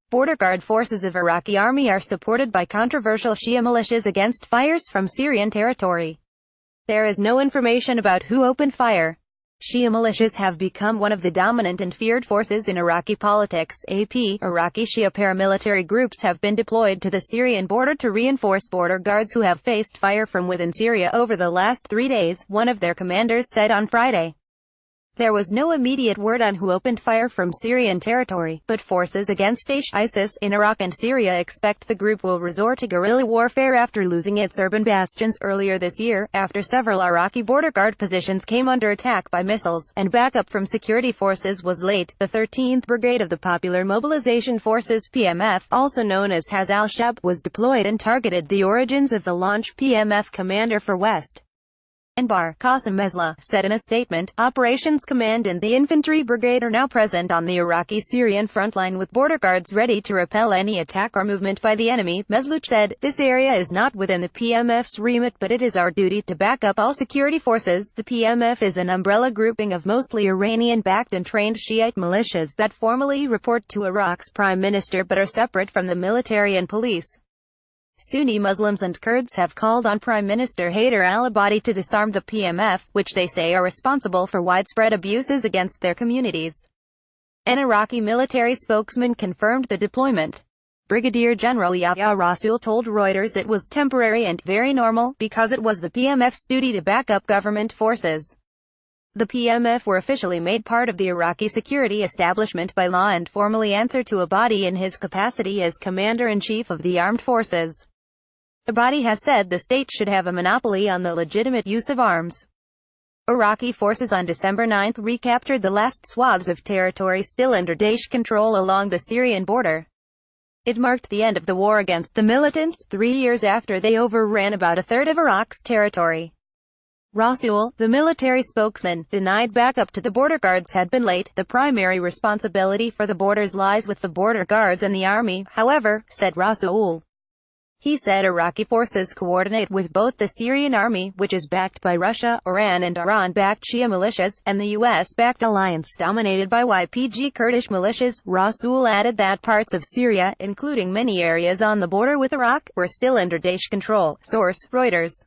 Border guard forces of Iraqi army are supported by controversial Shia militias against fires from Syrian territory. There is no information about who opened fire. Shia militias have become one of the dominant and feared forces in Iraqi politics. AP, Iraqi Shia paramilitary groups have been deployed to the Syrian border to reinforce border guards who have faced fire from within Syria over the last 3 days, one of their commanders said on Friday. There was no immediate word on who opened fire from Syrian territory, but forces against ISIS in Iraq and Syria expect the group will resort to guerrilla warfare after losing its urban bastions earlier this year, after several Iraqi border guard positions came under attack by missiles, and backup from security forces was late. The 13th Brigade of the Popular Mobilization Forces (PMF), also known as Haz al-Shab, was deployed and targeted the origins of the launch. PMF commander for West Anbar, Qasim Mesla, said in a statement, Operations Command and the Infantry Brigade are now present on the Iraqi-Syrian frontline with border guards ready to repel any attack or movement by the enemy. Mesla said, "This area is not within the PMF's remit, but it is our duty to back up all security forces." The PMF is an umbrella grouping of mostly Iranian-backed and trained Shiite militias that formally report to Iraq's prime minister but are separate from the military and police. Sunni Muslims and Kurds have called on Prime Minister Haider al-Abadi to disarm the PMF, which they say are responsible for widespread abuses against their communities. An Iraqi military spokesman confirmed the deployment. Brigadier General Yahya Rasool told Reuters it was temporary and very normal, because it was the PMF's duty to back up government forces. The PMF were officially made part of the Iraqi security establishment by law and formally answer to Abadi in his capacity as Commander-in-Chief of the Armed Forces. Abadi has said the state should have a monopoly on the legitimate use of arms. Iraqi forces on December 9 recaptured the last swaths of territory still under Daesh control along the Syrian border. It marked the end of the war against the militants, 3 years after they overran about a third of Iraq's territory. Rasool, the military spokesman, denied backup to the border guards had been late. The primary responsibility for the borders lies with the border guards and the army, however, said Rasool. He said Iraqi forces coordinate with both the Syrian army, which is backed by Russia, Iran and Iran-backed Shia militias, and the US-backed alliance dominated by YPG Kurdish militias. Rasool added that parts of Syria, including many areas on the border with Iraq, were still under Daesh control. Source, Reuters.